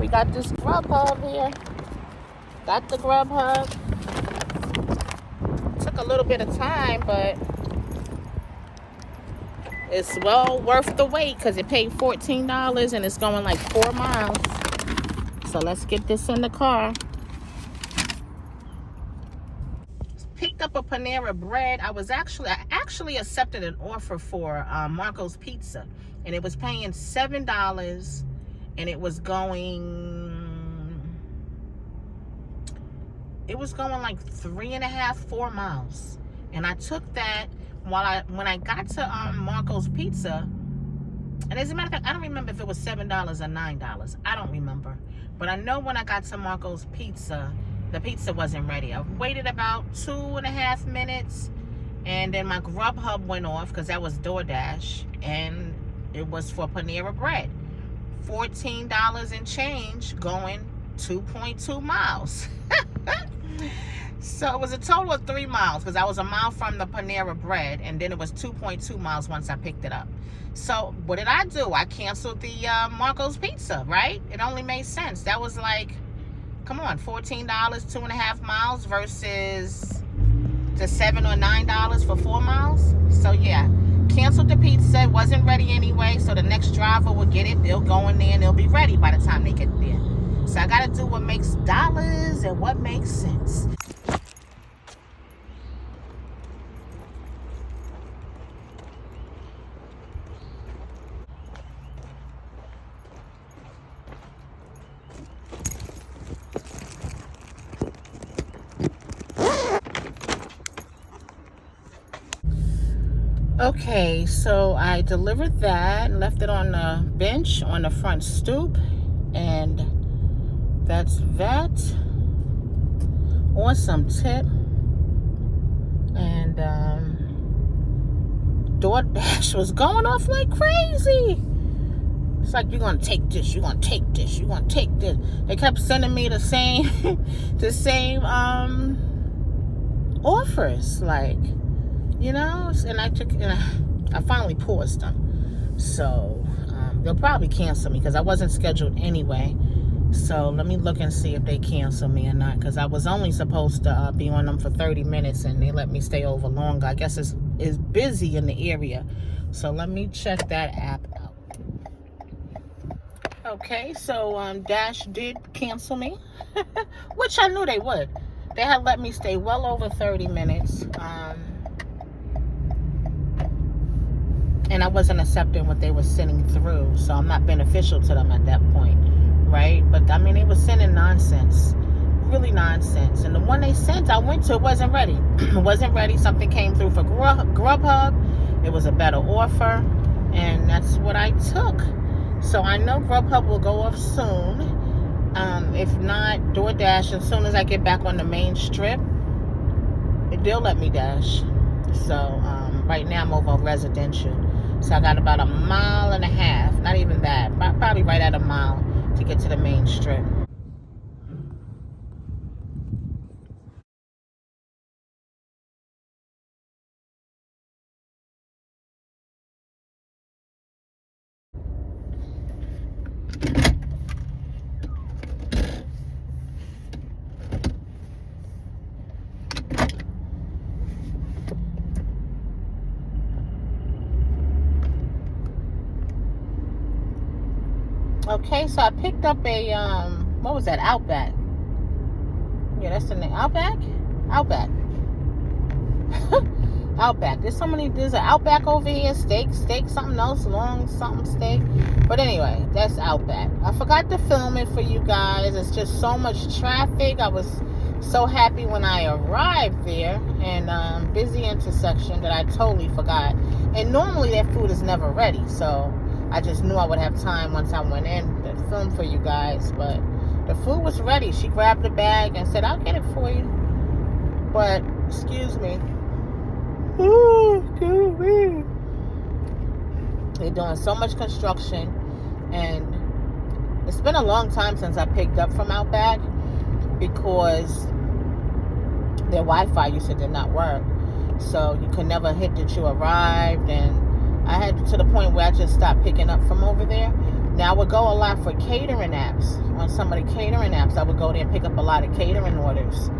we got this Grubhub here. Got the Grubhub. Took a little bit of time, but it's well worth the wait because it paid $14 and it's going like 4 miles. So let's get this in the car. Picked up a Panera Bread. I actually accepted an offer for Marco's Pizza, and it was paying $7, and it was going like 3.5, 4 miles. And I took that when I got to Marco's Pizza. And as a matter of fact, I don't remember if it was $7 or $9. I don't remember. But I know when I got to Marco's Pizza, the pizza wasn't ready. I waited about 2.5 minutes, and then my Grubhub went off because that was DoorDash, and it was for Panera Bread. $14 and change going 2.2 miles. So it was a total of 3 miles because I was a mile from the Panera Bread, and then it was 2.2 miles once I picked it up. So what did I do? I canceled the Marco's Pizza, right? It only made sense. That was like, come on, $14, 2.5 miles versus the $7 or $9 for 4 miles. So yeah, canceled the pizza. It wasn't ready anyway, so the next driver will get it. They'll go in there and they'll be ready by the time they get there. So I gotta do what makes dollars and what makes sense. Okay, so I delivered that and left it on the bench on the front stoop, and that's that. Awesome tip. And DoorDash was going off like crazy. It's like, you're gonna take this, you're gonna take this, you're gonna take this. They kept sending me the same offers, like, you know. And I finally paused them. So they'll probably cancel me because I wasn't scheduled anyway. So let me look and see if they cancel me or not, because I was only supposed to be on them for 30 minutes and they let me stay over longer. I guess it's busy in the area. So let me check that app out. Okay, so Dash did cancel me, which I knew they would. They had let me stay well over 30 minutes. And I wasn't accepting what they were sending through, so I'm not beneficial to them at that point, right? But I mean, they were sending nonsense, really nonsense. And the one they sent, I went to, it wasn't ready. It wasn't ready. Something came through for Grubhub. It was a better offer, and that's what I took. So I know Grubhub will go off soon. If not, DoorDash, as soon as I get back on the main strip, they'll let me dash. So right now I'm over residential. So I got about 1.5 miles, not even that, probably right at 1 mile to get to the main strip. Okay, so I picked up a what was that? Outback. Yeah, that's the name. Outback. Outback. There's an Outback over here. Steak, something else, long something steak. But anyway, that's Outback. I forgot to film it for you guys. It's just so much traffic. I was so happy when I arrived there, and busy intersection, that I totally forgot. And normally that food is never ready, so I just knew I would have time once I went in to film for you guys. But the food was ready. She grabbed the bag and said, I'll get it for you. But, excuse me. They're doing so much construction, and it's been a long time since I picked up from Outback because their Wi-Fi did not work. So you could never hit that you arrived, and I had to the point where I just stopped picking up from over there. Now, I would go a lot for catering apps. On some of the catering apps, I would go there and pick up a lot of catering orders.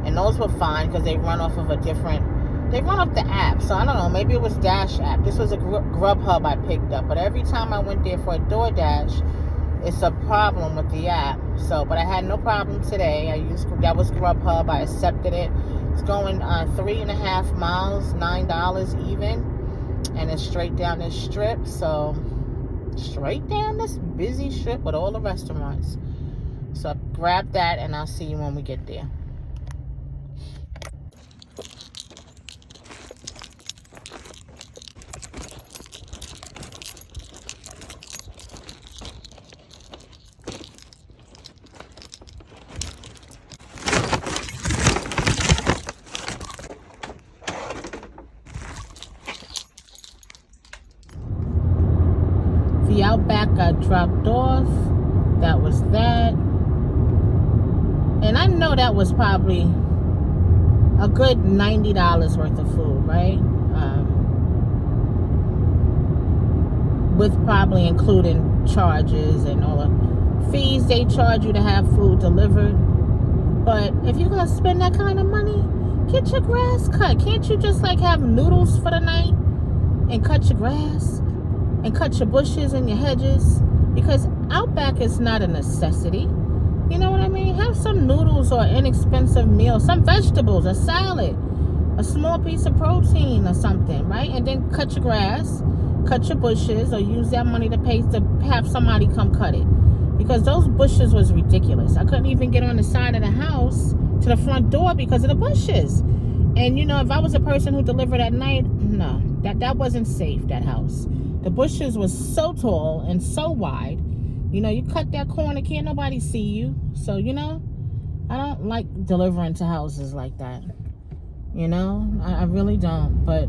And those were fine because they run off of they run off the app. So, I don't know, maybe it was Dash app. This was a Grubhub I picked up. But every time I went there for a DoorDash, it's a problem with the app. So, but I had no problem today. That was Grubhub. I accepted it. It's going 3.5 miles, $9 even. And it's straight down this strip. So, straight down this busy strip with all the restaurants. So grab that and I'll see you when we get there. The Outback got dropped off. That was that. And I know that was probably a good $90 worth of food, right? With probably including charges and all the fees they charge you to have food delivered. But if you're going to spend that kind of money, get your grass cut. Can't you just like have noodles for the night and cut your grass? And cut your bushes and your hedges, because Outback is not a necessity. You know what I mean? Have some noodles or inexpensive meal, some vegetables, a salad, a small piece of protein or something, right? And then cut your grass, cut your bushes, or use that money to pay to have somebody come cut it. Because those bushes was ridiculous. I couldn't even get on the side of the house to the front door because of the bushes. And you know, if I was a person who delivered at night, no, that wasn't safe, that house. The bushes was so tall and so wide. You know, you cut that corner, can't nobody see you. So, you know, I don't like delivering to houses like that. You know, I really don't. But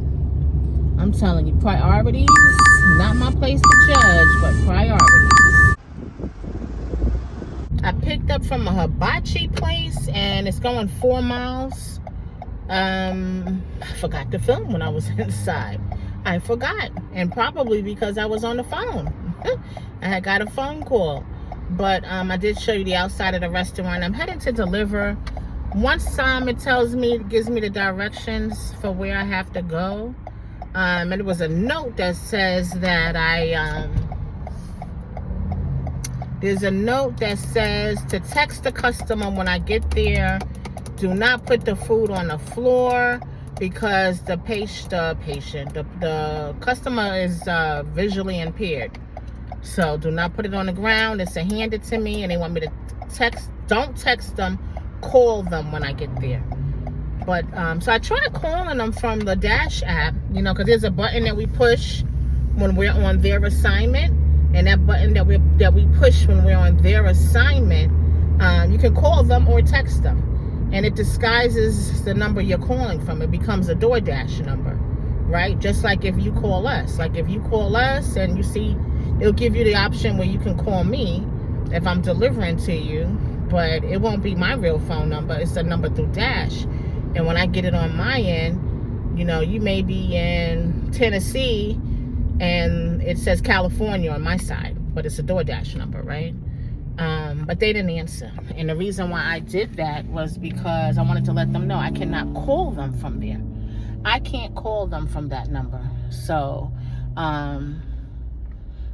I'm telling you, priorities, not my place to judge, but priorities. I picked up from a hibachi place and it's going 4 miles. I forgot to film when I was inside. I forgot, and probably because I was on the phone. I had got a phone call, but I did show you the outside of the restaurant. I'm heading to deliver. Once it gives me the directions for where I have to go, and it was a note that says that there's a note that says to text the customer when I get there. Do not put the food on the floor, because the customer is visually impaired. So do not put it on the ground. It's to hand it to me, and they want me to don't text them, call them when I get there. But so I tried calling them from the Dash app, you know, because there's a button that we push when we're on their assignment, and that button that we push when we're on their assignment, you can call them or text them. And it disguises the number you're calling from. It becomes a DoorDash number, right? Just like if you call us. Like if you call us and you see, it'll give you the option where you can call me if I'm delivering to you. But it won't be my real phone number. It's a number through Dash. And when I get it on my end, you know, you may be in Tennessee and it says California on my side. But it's a DoorDash number, right? But they didn't answer. And the reason why I did that was because I wanted to let them know I cannot call them from there. I can't call them from that number. So,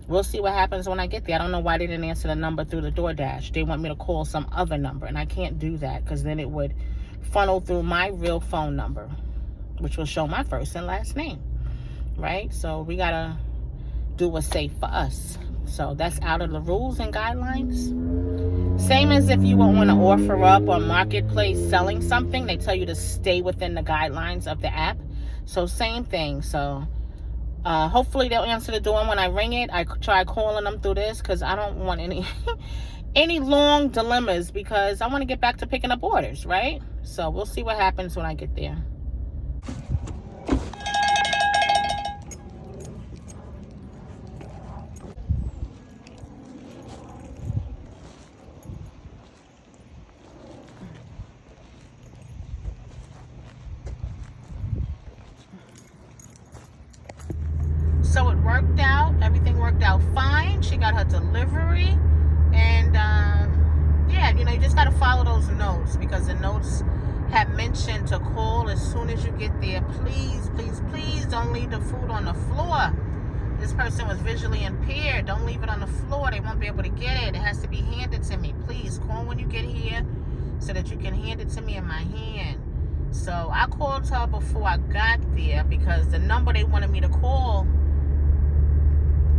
we'll see what happens when I get there. I don't know why they didn't answer the number through the DoorDash. They want me to call some other number, and I can't do that because then it would funnel through my real phone number, which will show my first and last name, right? So we got to do what's safe for us. So that's out of the rules and guidelines. Same as if you want to offer up on Marketplace selling something, they tell you to stay within the guidelines of the app. So same thing. So hopefully they'll answer the door when I ring it. I try calling them through this because I don't want any long dilemmas, because I want to get back to picking up orders, right? So we'll see what happens when I get there. So it worked out. Everything worked out fine. morning. She got her delivery. And, yeah, you know, you just got to follow those notes, because the notes had mentioned to call as soon as you get there. Please, please, please don't leave the food on the floor. This person was visually impaired. Don't leave it on the floor. They won't be able to get it. It has to be handed to me. Please call when you get here so that you can hand it to me in my hand. So I called her before I got there, because the number they wanted me to call,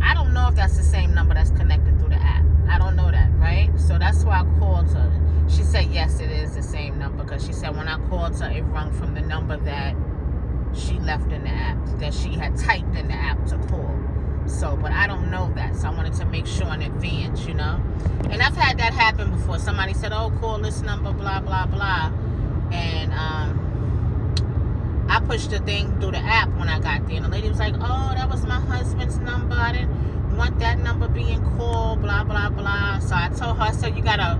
I don't know if that's the same number that's connected through the app. I don't know that, right? So that's why I called her. She said, yes, it is the same number, because she said when I called her, it rung from the number that she left in the app, that she had typed in the app to call. So, but I don't know that. So I wanted to make sure in advance, you know? And I've had that happen before. Somebody said, oh, call this number, blah, blah, blah. And I pushed the thing through the app when I got there. And the lady was like, oh, that was my husband's number. I didn't want that number being called, blah, blah, blah. So I told her, I said, you got to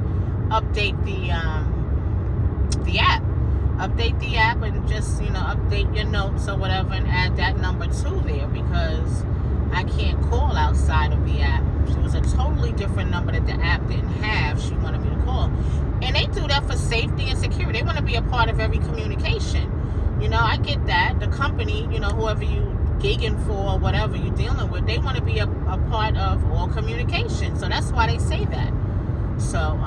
update the app. Update the app and just, you know, update your notes or whatever and add that number to there, because I can't call outside of the app. She was a totally different number that the app didn't have. She wanted me to call. And they do that for safety and security. They want to be a part of every communication. You know, I get that. The company, you know, whoever you gigging for or whatever you're dealing with, they want to be a part of all communication. So that's why they say that. So,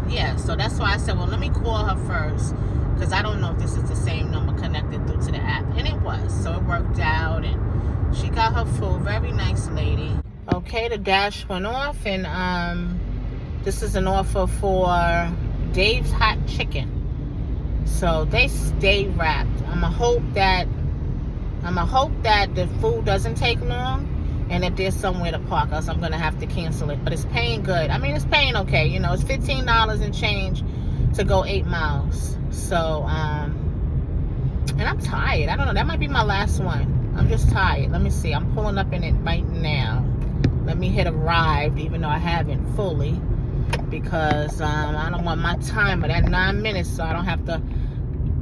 yeah, so that's why I said, well, let me call her first, because I don't know if this is the same number connected through to the app. And it was. So it worked out, and she got her food. Very nice lady. Okay, the dash went off, and this is an offer for Dave's Hot Chicken. So they stay wrapped. I'ma hope that the food doesn't take long, and if there's somewhere to park, else I'm gonna have to cancel it. But it's paying good. I mean, it's paying okay. You know, it's $15 and change to go 8 miles. So, and I'm tired. I don't know. That might be my last one. I'm just tired. Let me see. I'm pulling up in it right now. Let me hit arrived, even though I haven't fully, because I don't want my timer at 9 minutes, so I don't have to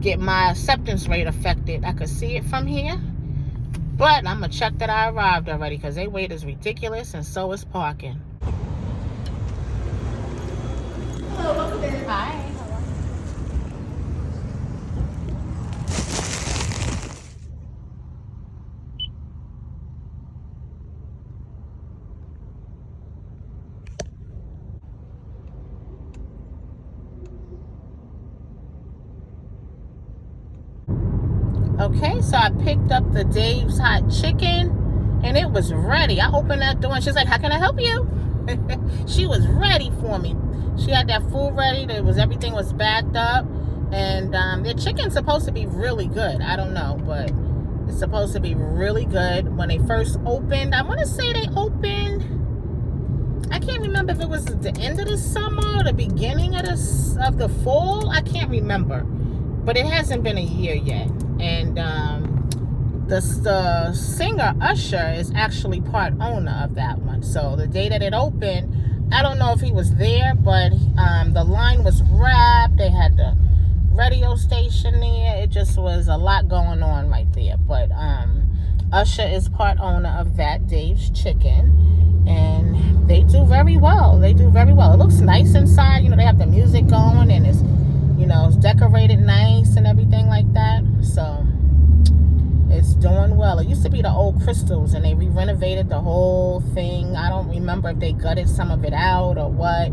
get my acceptance rate affected. I could see it from here, but I'm gonna check that I arrived already, because their wait is ridiculous, and so is parking. Hello, welcome in. Hi. Okay, so I picked up the Dave's Hot Chicken, and it was ready. I opened that door, and she's like, how can I help you? She was ready for me. She had that food ready. Everything was backed up, and their chicken's supposed to be really good. I don't know, but it's supposed to be really good. When they first opened, I want to say they opened, I can't remember if it was at the end of the summer or the beginning of the fall. I can't remember, but it hasn't been a year yet. And the singer Usher is actually part owner of that one. So the day that it opened, I don't know if he was there, but the line was wrapped. They had the radio station there. It just was a lot going on right there. But Usher is part owner of that Dave's Chicken, and they do very well. They do very well. It looks nice inside. You know, they have the music going, and it's, you know, it's decorated nice and everything like that. So it's doing well. It used to be the old Crystals, and they re-renovated the whole thing. I don't remember if they gutted some of it out or what,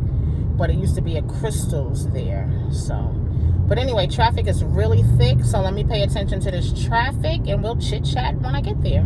but it used to be a Crystals there. So, but anyway, traffic is really thick, so let me pay attention to this traffic, and we'll chit-chat when I get there.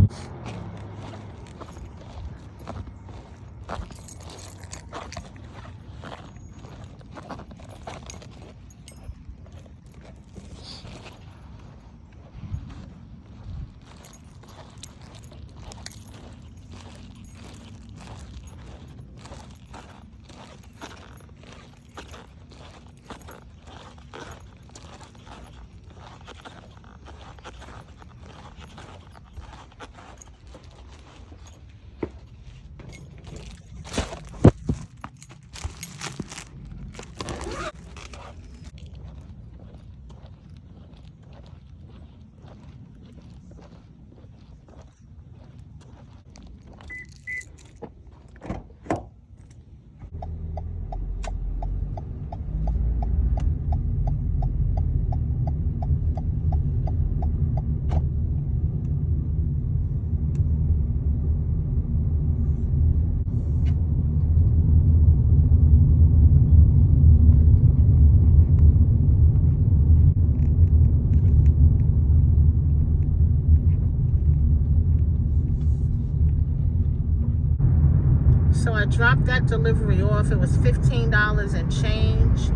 So I dropped that delivery off. It was $15 and change.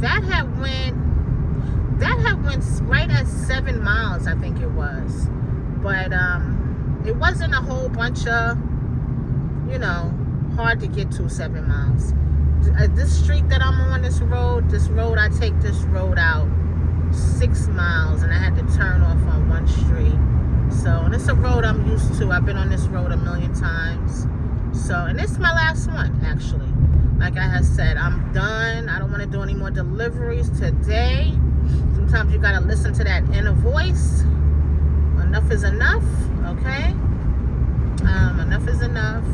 That had went right at 7 miles, I think it was. But it wasn't a whole bunch of, hard to get to 7 miles. This street that I'm on, I take this road out 6 miles, and I had to turn off on one street. So, and it's a road I'm used to. I've been on this road a million times. So, and it's my last one, actually. Like I had said, I'm done. I don't want to do any more deliveries today. Sometimes you got to listen to that inner voice. Enough is enough, okay? Enough is enough.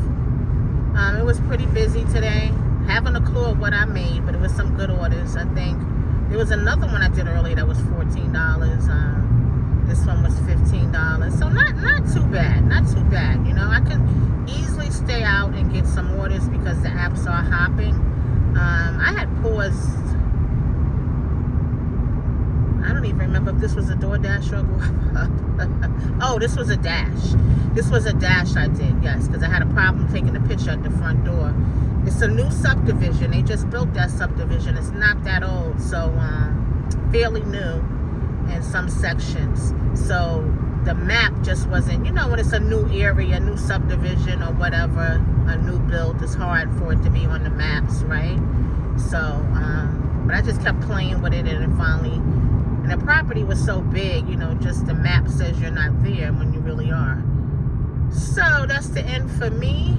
It was pretty busy today. Haven't a clue of what I made, but it was some good orders, I think. There was another one I did earlier that was $14. This one was $15. So not too bad. Not too bad. I could easily stay out and get some orders because the apps are hopping. I had paused. I don't even remember if this was a DoorDash or a Grubhub. Oh, this was a Dash. This was a Dash I did, yes, because I had a problem taking a picture at the front door. It's a new subdivision. They just built that subdivision. It's not that old, so fairly new in some sections. So the map just wasn't, when it's a new area, new subdivision or whatever, a new build, it's hard for it to be on the maps, right? So, but I just kept playing with it, and it finally, and the property was so big, just the map says you're not there when you really are. So that's the end for me.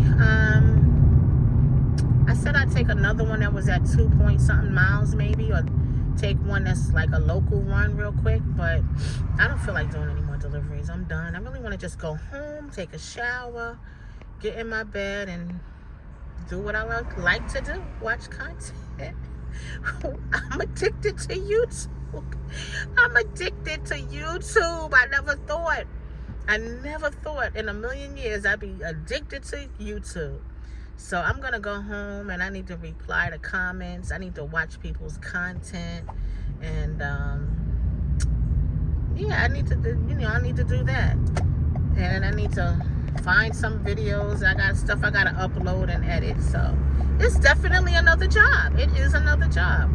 I said I'd take another one that was at 2-point-something miles maybe, or take one that's like a local run real quick, but I don't feel like doing any more deliveries. I'm done. I really want to just go home, take a shower, get in my bed, and do what I like to do, watch content. I'm addicted to YouTube. I'm addicted to YouTube. I never thought in a million years I'd be addicted to YouTube. So I'm going to go home, and I need to reply to comments. I need to watch people's content. And, yeah, I need to do that. And I need to find some videos. I got stuff I got to upload and edit. So it's definitely another job. It is another job.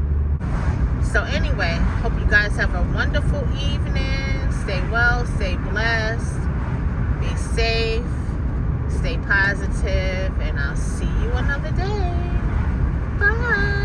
So anyway, hope you guys have a wonderful evening. Stay well, stay blessed, be safe. Stay positive, and I'll see you another day. Bye.